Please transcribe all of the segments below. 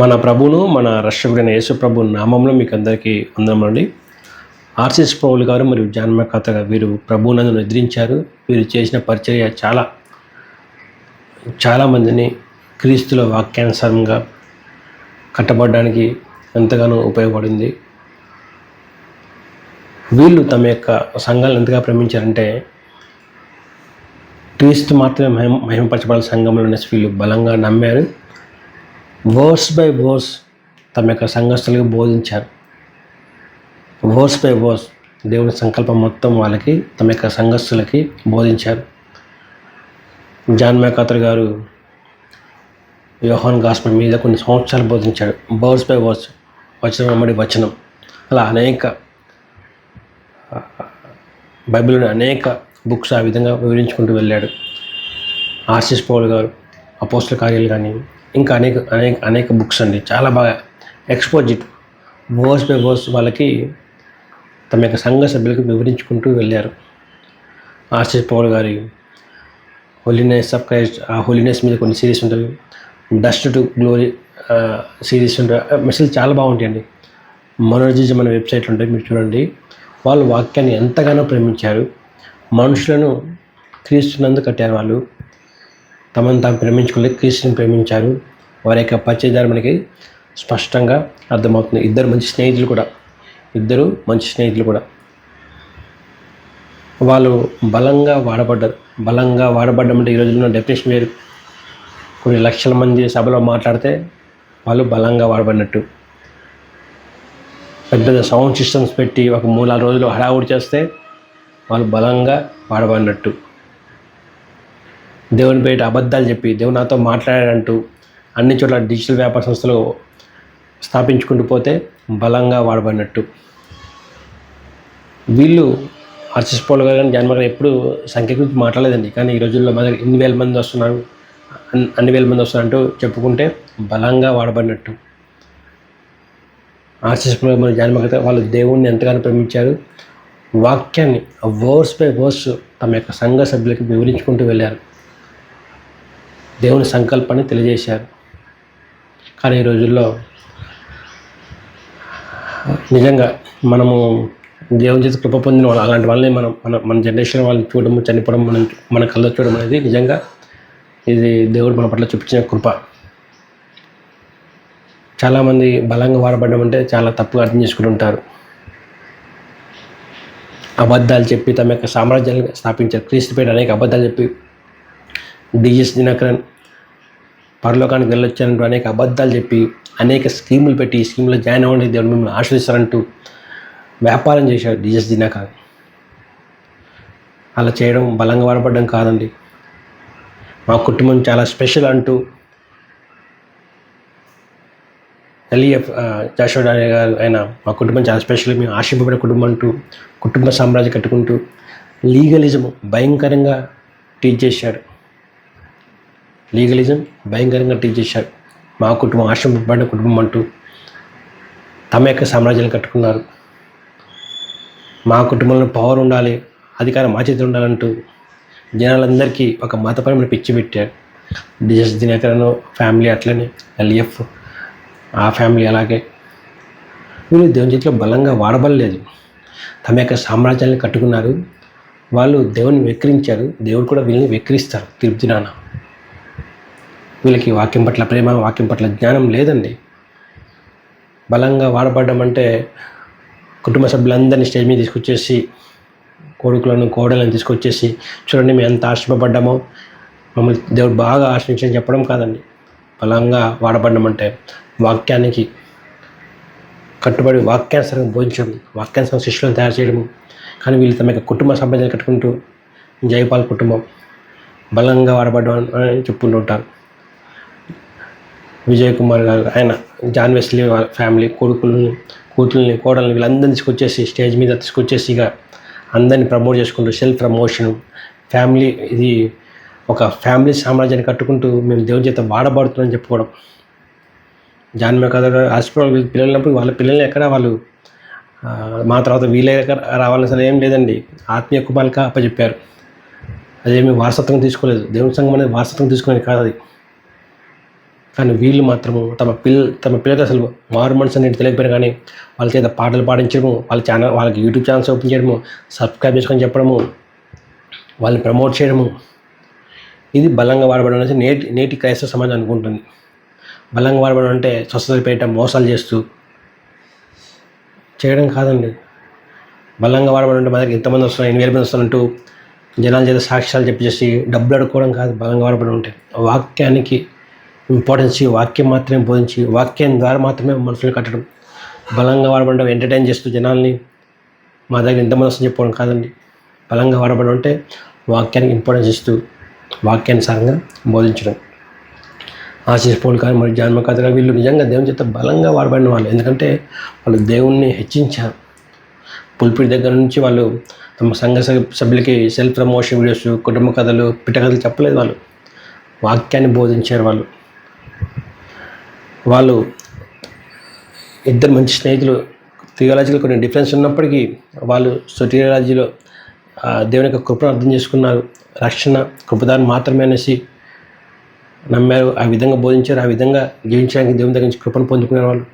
మన ప్రభువును మన రక్షకుడైన యేసు ప్రభు నామంలో మీకు అందరికీ వందనములండి. ఆర్సిఎస్ పౌలు గారు మరియు జాన్ మెకార్తర్ గారు వీరు ప్రభువునందు నిద్రించారు. వీరు చేసిన పరిచర్య చాలా మందిని క్రీస్తులో వాక్యానుసారంగా కట్టబడడానికి ఎంతగానో ఉపయోగపడింది. వీళ్ళు తమ యొక్క సంఘాలను ఎంతగా ప్రేమించారంటే క్రీస్తు మాత్రమే మహిమపరచబడాల సంఘంలోనే వీళ్ళు బలంగా నమ్మారు. వర్స్ బై వర్స్ తమ యొక్క సంఘస్థులకు బోధించారు. వర్స్ బై వర్స్ దేవుని సంకల్పం మొత్తం వాళ్ళకి తమ యొక్క సంఘస్థులకి బోధించారు. జాన్ మెకార్తర్ గారు యోహాన్ గాస్పెల్ మీద కొన్ని సంవత్సరాలు బోధించాడు. వర్స్ బై వర్స్, వచనం వెంబడి వచనం, అలా బైబిల్లోని అనేక బుక్స్ ఆ విధంగా వివరించుకుంటూ వెళ్ళాడు. ఆర్సిఎస్ పౌలు గారు అపోస్తల కార్యాలు కానీ ఇంకా అనేక బుక్స్ అండి, చాలా బాగా ఎక్స్పోజిట్ వర్స్ బై వర్స్ వాళ్ళకి తమ యొక్క సంఘ సభ్యులకు వివరించుకుంటూ వెళ్ళారు. ఆర్సిఎస్ పౌలు గారి హోలీనెస్ ఆఫ్ క్రైస్ట్, ఆ హోలీనెస్ మీద కొన్ని సిరీస్ ఉంటుంది. డస్ట్ టు గ్లోరీ సిరీస్ ఉంటుంది. మెసేజ్ చాలా బాగుంటాయండి. మనోరజిజం అనే వెబ్సైట్లు ఉంటాయి, మీరు చూడండి. వాళ్ళు వాక్యాన్ని ఎంతగానో ప్రేమించారు. మనుషులను క్రీస్తునందు కట్టారు. వాళ్ళు తమను తాము ప్రేమించుకోలేదు, క్రీస్తుని ప్రేమించారు. వారి యొక్క పరిచయదారు మనకి స్పష్టంగా అర్థమవుతుంది. ఇద్దరు మంచి స్నేహితులు కూడా వాళ్ళు బలంగా వాడబడ్డారు. బలంగా వాడబడ్డం అంటే ఈ రోజుల్లో డెఫినేషన్ వేరు. కొన్ని లక్షల మంది సభలో మాట్లాడితే వాళ్ళు బలంగా వాడబడినట్టు. పెద్ద సౌండ్ సిస్టమ్స్ పెట్టి ఒక 3-4 రోజులు హడావుడి చేస్తే వాళ్ళు బలంగా వాడబడినట్టు. దేవుని పేరిట అబద్ధాలు చెప్పి దేవుడు నాతో మాట్లాడాడంటూ అన్ని చోట్ల డిజిటల్ వ్యాపార సంస్థలు స్థాపించుకుంటూ పోతే బలంగా వాడబడినట్టు. వీళ్ళు ఆర్సిఎస్ పౌలు గారు కానీ జాన్ మెకార్తర్ ఎప్పుడు సంఖ్య గురించి మాట్లాడలేదండి. కానీ ఈ రోజుల్లో మన అన్ని వేల మంది వస్తున్నారంటూ చెప్పుకుంటే బలంగా వాడబడినట్టు. ఆర్సిఎస్ పౌలు మరియు జాన్ మెకార్తర్ వాళ్ళు దేవుణ్ణి ఎంతగానో ప్రేమించారు. వాక్యాన్ని వర్స్ బై వర్స్ తమ యొక్క సంఘ సభ్యులకి వివరించుకుంటూ వెళ్ళారు. దేవుని సంకల్పాన్ని తెలియజేశారు. కానీ ఈ రోజుల్లో నిజంగా మనము దేవుని చేత కృప పొందిన వాళ్ళు, అలాంటి వాళ్ళని మన జనరేషన్ వాళ్ళని చూడడం, చనిపోవడం, మన కళ్ళ చూడడం అనేది నిజంగా ఇది దేవుడు మన పట్ల చూపించిన కృప. చాలామంది బలంగా వాడబడడం అంటే చాలా తప్పుగా అర్థం చేసుకుంటుంటారు. అబద్ధాలు చెప్పి తమ యొక్క సామ్రాజ్యాన్ని స్థాపించారు. క్రీస్తు పేట అనేక అబద్ధాలు చెప్పి డిఎస్ దినకరన్ పరలోకానికి వెళ్ళొచ్చారంటూ అనేక అబద్ధాలు చెప్పి అనేక స్కీములు పెట్టి ఈ స్కీములో జాయిన్ అవ్వండి, దేవుడు మిమ్మల్ని ఆశ్రయిస్తారంటూ వ్యాపారం చేశాడు డిఎస్ దినకరన్. అలా చేయడం బలంగా వాడబడ్డం కాదండి. మా కుటుంబం చాలా స్పెషల్ అంటూ ఎల్ఈఎఫ్ జాషువా డానియల్ గారు ఆయన మా కుటుంబం చాలా స్పెషల్, మేము ఆశింపబడే కుటుంబం అంటూ కుటుంబ సామ్రాజ్యం కట్టుకుంటూ లీగలిజం భయంకరంగా టీచ్ చేశాడు. మా కుటుంబం ఆశింపబడిన కుటుంబం అంటూ తమ యొక్క సామ్రాజ్యాన్ని కట్టుకున్నారు. మా కుటుంబంలో పవర్ ఉండాలి, అధికారం మా చేతిలో ఉండాలంటూ జనాలందరికీ ఒక మతపరమైన పిచ్చి పెట్టారు. డిఎస్ దినకరన్ ఫ్యామిలీ అట్లనే ఎల్ఈఎఫ్ ఆ ఫ్యామిలీ అలాగే. వీళ్ళు దేవుని చేతిలో బలంగా వాడబడలేదు, తమ యొక్క సామ్రాజ్యాన్ని కట్టుకున్నారు. వాళ్ళు దేవుని వెక్కిరించారు, దేవుడు కూడా వీళ్ళని వెక్కిరిస్తారు తీర్పు దినాన. వీళ్ళకి వాక్యం పట్ల ప్రేమ, వాక్యం పట్ల జ్ఞానం లేదండి. బలంగా వాడబడ్డం అంటే కుటుంబ సభ్యులందరినీ స్టేజ్ మీద తీసుకొచ్చేసి కొడుకులను కోడలను తీసుకొచ్చేసి చూడండి మేము ఎంత ఆశ్రమపడ్డామో, మమ్మల్ని దేవుడు బాగా ఆశ్రయించని చెప్పడం కాదండి. బలంగా వాడబడ్డం అంటే వాక్యానికి కట్టుబడి వాక్యానుసారంగా బోధించడం, వాక్యానుసారం శిష్యులను తయారు చేయడము. కానీ వీళ్ళు తమ యొక్క కుటుంబ సంబంధాలు కట్టుకుంటూ జైపాల్ కుటుంబం బలంగా వాడబడ్డం అని చెప్పుకుంటూ ఉంటారు. విజయ్ కుమార్ గారు ఆయన జాన్ వెస్లీ ఫ్యామిలీ కూతుల్ని కోడల్ని వీళ్ళందరినీ తీసుకొచ్చేసి స్టేజ్ మీద తీసుకొచ్చేసి ఇక అందరినీ ప్రమోట్ చేసుకుంటూ సెల్ఫ్ ప్రమోషన్ ఫ్యామిలీ, ఇది ఒక ఫ్యామిలీ సామ్రాజ్యాన్ని కట్టుకుంటూ మేము దేవుని చేత వాడబడుతున్నామని చెప్పుకోవడం. జాన్ మెకార్తర్ హాస్పిటల్ పిల్లలప్పుడు వాళ్ళ పిల్లల్ని ఎక్కడ వాళ్ళు మా తర్వాత వీళ్ళే రావాలని అసలు ఏం లేదండి, ఆత్మీయ కుమారులుగా అప్పచెప్పారు. అదేమి వారసత్వం తీసుకోలేదు. దేవుని సంఘం అనేది వారసత్వం తీసుకునేది కాదు. అది కానీ వీళ్ళు మాత్రము తమ పిల్లలకు అసలు మారు మనసు అనేది తెలియకపోయినా కానీ వాళ్ళ చేత పాటలు పాడించడము, వాళ్ళకి యూట్యూబ్ ఛానల్స్ ఓపెన్ చేయడము, సబ్స్క్రైబ్ చేసుకొని చెప్పడము, వాళ్ళని ప్రమోట్ చేయడము, ఇది బలంగా వాడబడడం అనేది నేటి క్రైస్తవ సమాజం అనుకుంటుంది. బలంగా వాడబడడం అంటే స్వస్థతపేట మోసాలు చేస్తూ చేయడం కాదండి. బలంగా వాడబడి ఉంటే మన దగ్గర ఎంతమంది వస్తున్నారు, 8,000 మంది వస్తారంటూ జనాల చేత సాక్ష్యాలు చెప్పేసి డబ్బులు అడుక్కోవడం కాదు. బలంగా వాడబడి ఉంటే వాక్యానికి ఇంపార్టెన్స్ ఇచ్చి, వాక్యం మాత్రమే బోధించి, వాక్యం ద్వారా మాత్రమే మనుషులు కట్టడం. బలంగా వాడబడడం ఎంటర్టైన్ చేస్తూ జనాల్ని మా దగ్గర ఎంతమంది వస్తుందని చెప్పుకోవడం కాదండి. బలంగా వాడబడడం అంటే వాక్యానికి ఇంపార్టెన్స్ ఇస్తూ వాక్యానుసారంగా బోధించడం. ఆశీష్ పౌల్ గారు మరియు జాన్ మకాత్ గారు వీళ్ళు నిజంగా దేవుని చేత బలంగా వాడబడిన వాళ్ళు. ఎందుకంటే వాళ్ళు దేవుణ్ణి హెచ్చించారు. పుల్పిట్ దగ్గర నుంచి వాళ్ళు తమ సంఘ సభ్యులకి సెల్ఫ్ ప్రమోషన్ వీడియోస్, కుటుంబ కథలు, పిట్టకథలు చెప్పలేదు. వాళ్ళు వాక్యాన్ని బోధించారు. వాళ్ళు ఇద్దరు మంచి స్నేహితులు. థియాలజీలో కొన్ని డిఫరెన్స్ ఉన్నప్పటికీ వాళ్ళు సొటీరియాలజీలో దేవుని యొక్క కృపను అర్థం చేసుకున్నారు. రక్షణ కృపదాన్ని మాత్రమే అనేసి నమ్మారు. ఆ విధంగా బోధించారు. ఆ విధంగా జీవించడానికి దేవుని దగ్గర నుంచి కృపను పొందుకునే వాళ్ళు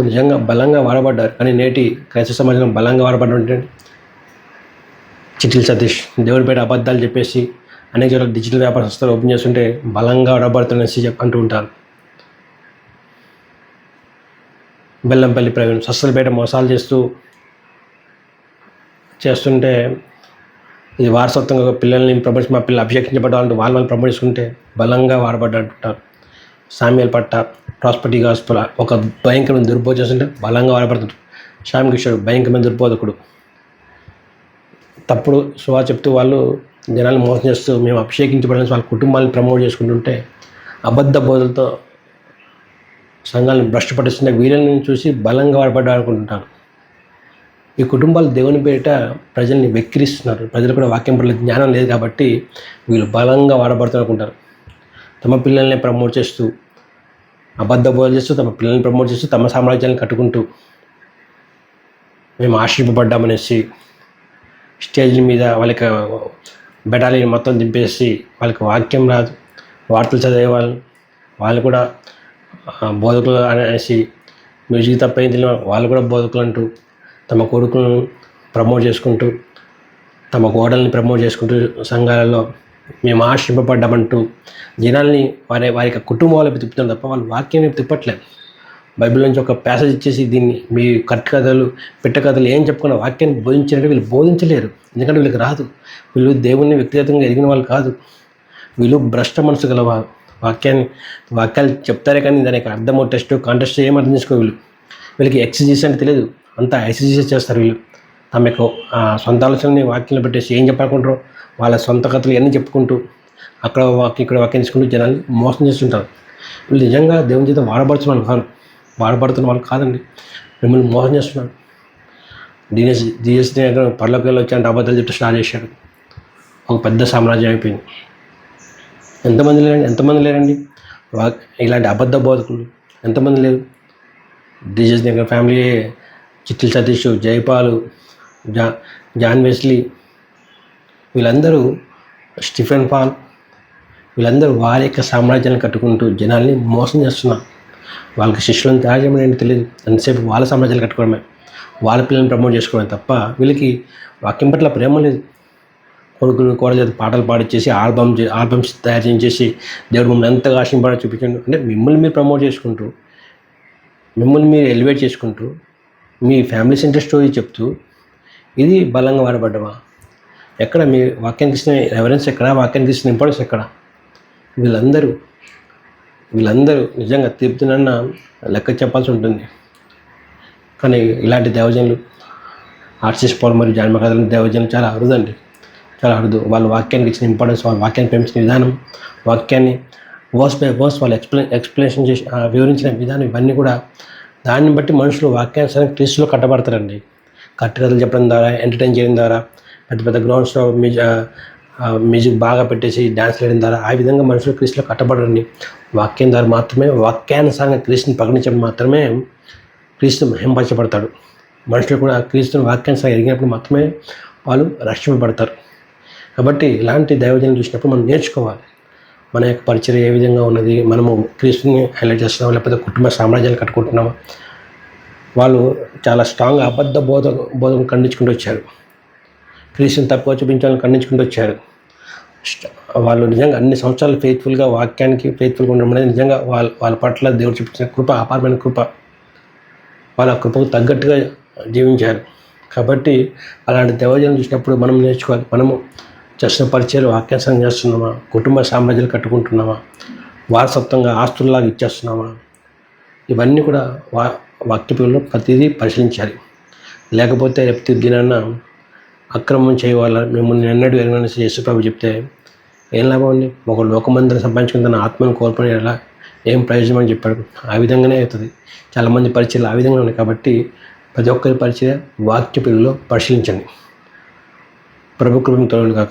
నిజంగా బలంగా వాడబడ్డారు. కానీ నేటి క్రైస్తవ సమాజంలో బలంగా వాడబడ్డం అంటే చిట్టిల్ సతీష్ దేవుడి పేట అబద్ధాలు చెప్పేసి అనేక చోట్ల డిజిటల్ వ్యాపార సంస్థలు ఓపెన్ చేస్తుంటే బలంగా వాడబడుతున్నసి అంటూ ఉంటారు. బెల్లంపల్లి ప్రవీణ్ స్వస్థతపేట మోసాలు చేస్తుంటే ఇది వారసత్వంగా పిల్లల్ని ప్రమోట్, మా పిల్లలు అభిషేకించబడ్డాలంటూ వాళ్ళు ప్రమోట్ చేసుకుంటే బలంగా వాడబడ్డారు. సామ్యుయల్ పట్ట ప్రాస్పర్టీ గాస్పుల్ ఒక భయంకరమైన దుర్బోధ చేస్తుంటే బలంగా వాడబడుతుంటారు. శ్యామ్ కిషోర్ భయంకరమైన దుర్బోధకుడు. తప్పుడు సువా చెప్తూ వాళ్ళు జనాలు మోసం చేస్తూ మేము అభిషేకించబడాలని వాళ్ళ కుటుంబాలను ప్రమోట్ చేసుకుంటుంటే అబద్ధ బోధలతో సంఘాలను భ్రష్టు పట్టిస్తుంటే వీళ్ళని చూసి బలంగా వాడబడ్డారు అనుకుంటుంటారు. ఈ కుటుంబాలు దేవుని పేరిట ప్రజల్ని వెక్కిరిస్తున్నారు. ప్రజలు కూడా వాక్యం పట్ల జ్ఞానం లేదు కాబట్టి వీళ్ళు బలంగా వాడబడుతూ అనుకుంటారు. తమ పిల్లల్ని ప్రమోట్ చేస్తూ అబద్ధ బోధలు చేస్తూ తమ పిల్లల్ని ప్రమోట్ చేస్తూ తమ సామ్రాజ్యాన్ని కట్టుకుంటూ మేము ఆశ్రయింపబడ్డామనేసి స్టేజ్ల మీద వాళ్ళకి బెటాలియన్ మొత్తం దింపేసి వాళ్ళకి వాక్యం రాదు, వార్తలు చదివే వాళ్ళు కూడా బోధకులు అనేసి మ్యూజిక్ తప్ప ఏం తెలియదు వాళ్ళు కూడా బోధకులు అంటూ తమ కొడుకులను ప్రమోట్ చేసుకుంటూ తమ గోడల్ని ప్రమోట్ చేసుకుంటూ సంఘాలలో మేము ఆశ్రయింపబడ్డామంటూ జనాల్ని వారి యొక్క కుటుంబం వైపు తిప్పుతున్నారు తప్ప వాళ్ళు వాక్యం వైపు తిప్పట్లేదు. బైబిల్ నుంచి ఒక ప్యాసేజ్ ఇచ్చేసి దీన్ని మీ కథలు పిట్ట కథలు ఏం చెప్పుకున్న వాక్యాన్ని బోధించారంటే వీళ్ళు బోధించలేరు. ఎందుకంటే వీళ్ళకి రాదు. వీళ్ళు దేవుణ్ణి వ్యక్తిగతంగా ఎదిగిన వాళ్ళు కాదు. వీళ్ళు భ్రష్ట మనసు గలవారు. వాక్యాలు చెప్తారే కానీ దానికి అర్థమో టెస్ట్ కాంటెస్ట్ ఏం అర్థం చేసుకో. వీళ్ళకి ఎక్సర్సైజ్ అంటే తెలియదు, అంతా ఎక్సర్సైజ్ చేస్తారు. వీళ్ళు తమ యొక్క సొంత ఆలోచనని వాక్యంలో పెట్టేసి ఏం చెప్పాలనుకుంటారో వాళ్ళ సొంత కథలు ఇవన్నీ చెప్పుకుంటూ అక్కడ ఇక్కడ వాక్యం తీసుకుంటూ జనాన్ని మోసం చేస్తుంటారు. వీళ్ళు నిజంగా దేవుని చేత వాడబడుతున్న వాళ్ళు కాదండి, మిమ్మల్ని మోసం చేస్తున్నారు. డిఎస్టీ పర్లోకి వచ్చి అబద్ధాలు చెప్తే స్టార్ట్ చేశాడు. ఒక పెద్ద సామ్రాజ్యం అయిపోయింది. ఎంతమంది లేరండి ఇలాంటి అబద్ధ బోధకులు ఎంతమంది లేరు. డిజెస్ దగ్గర ఫ్యామిలీ చిట్టిల్ సతీష్, జైపాల్, జాన్ వెస్లీ వీళ్ళందరూ, స్టీఫెన్ పాల్ వీళ్ళందరూ వారి యొక్క సామ్రాజ్యాన్ని కట్టుకుంటూ జనాల్ని మోసం చేస్తున్నారు. వాళ్ళకి శిష్యులను తయారు చేయడం ఏంటి తెలియదు. ఎంతసేపు వాళ్ళ సామ్రాజ్యాలు కట్టుకోవడమే, వాళ్ళ పిల్లల్ని ప్రమోట్ చేసుకోవడమే తప్ప వీళ్ళకి వాక్యం పట్ల ప్రేమ లేదు. కొడుకులు కూడా పాటలు పాడిచ్చేసి ఆల్బమ్స్ తయారు చేయించేసి దేవుడు మమ్మల్ని ఎంతగా ఆశింపడా చూపించండి అంటే మిమ్మల్ని మీరు ప్రమోట్ చేసుకుంటూ మిమ్మల్ని మీరు ఎలివేట్ చేసుకుంటూ మీ ఫ్యామిలీ సెంటర్ స్టోరీ చెప్తూ ఇది బలంగా వాడబడ్డమా? ఎక్కడ మీ వాక్యానికి ఇచ్చిన రెఫరెన్స్ ఎక్కడ? వాక్యానికి ఇచ్చిన ఇంపార్టెన్స్ ఎక్కడ? వీళ్ళందరూ నిజంగా తీర్పునన్న లెక్క చెప్పాల్సి ఉంటుంది. కానీ ఇలాంటి దేవజనులు ఆర్సిస్ పౌల్ మరియు జాన్ మకాత్ దేవజనులు చాలా అరుదండి, చాలా అరుదు. వాళ్ళ వాక్యానికి ఇచ్చిన ఇంపార్టెన్స్, వాళ్ళ వాక్యాన్ని పెంచిన విధానం, వాక్యాన్ని వర్స్ బై వర్స్ వాళ్ళు ఎక్స్ప్లెనేషన్ చేసి వివరించిన విధానం, ఇవన్నీ కూడా దాన్ని బట్టి మనుషులు వాక్యానుసారం క్రీస్తులో కట్టబడతారండి. కట్టుకథలు చెప్పడం ద్వారా, ఎంటర్టైన్ చేయడం ద్వారా, పెద్ద పెద్ద గ్రౌండ్స్లో మ్యూజిక్ బాగా పెట్టేసి డ్యాన్స్ వేయడం ద్వారా ఆ విధంగా మనుషులు క్రీస్తులో కట్టబడండి. వాక్యం ద్వారా మాత్రమే, వాక్యానుసారంగా క్రీస్తుని ప్రకటించడం మాత్రమే క్రీస్తు మహింపరచబడతాడు. మనుషులు కూడా క్రీస్తుని వాక్యానుసారంగా ఎరిగినప్పుడు మాత్రమే వాళ్ళు రక్షింపబడతారు. కాబట్టి ఇలాంటి దైవజనులు చూసినప్పుడు మనం నేర్చుకోవాలి. మన యొక్క పరిచయం ఏ విధంగా ఉన్నది, మనము క్రీస్తుని హైలైట్ చేస్తున్నామా లేకపోతే కుటుంబ సామ్రాజ్యాలు కట్టుకుంటున్నామా. వాళ్ళు చాలా స్ట్రాంగ్ అబద్ధ బోధన ఖండించుకుంటూ వచ్చారు. క్రీస్తుని తప్పుగా చూపించాలని ఖండించుకుంటూ వచ్చారు. వాళ్ళు నిజంగా అన్ని సంవత్సరాలు ఫెయిత్ఫుల్గా వాక్యానికి ఫెయిత్ఫుల్గా ఉండడం అనేది నిజంగా వాళ్ళ పట్ల దేవుడు చూపించిన కృప, అపారమైన కృప. వాళ్ళ కృపకు తగ్గట్టుగా జీవించారు. కాబట్టి అలాంటి దైవజనం చూసినప్పుడు మనం నేర్చుకోవాలి. మనము చేసిన పరిచయాలు వాక్యాసనం చేస్తున్నామా, కుటుంబ సామ్రాజ్యాలు కట్టుకుంటున్నామా, వారసత్వంగా ఆస్తుల్లాగా ఇచ్చేస్తున్నామా, ఇవన్నీ కూడా వాక్యపంలో ప్రతిదీ పరిశీలించాలి. లేకపోతే రేపు దినాన్న అక్రమం చేయవాల మిమ్మల్ని ఎన్నడూ ఎరగని యేసుప్రభు చెప్తే ఏం లాభం అండి. ఒక లోకమందిరం సంపాదించుకుని తన ఆత్మను కోల్పోయిన ఎలా ఏం ప్రయోజనం అని చెప్పాడు. ఆ విధంగానే అవుతుంది. చాలామంది పరిచయాలు ఆ విధంగా ఉన్నాయి. కాబట్టి ప్రతి ఒక్కరి పరిచయ వాక్యపంలో పరిశీలించండి. ప్రభు కృపను తోడుగా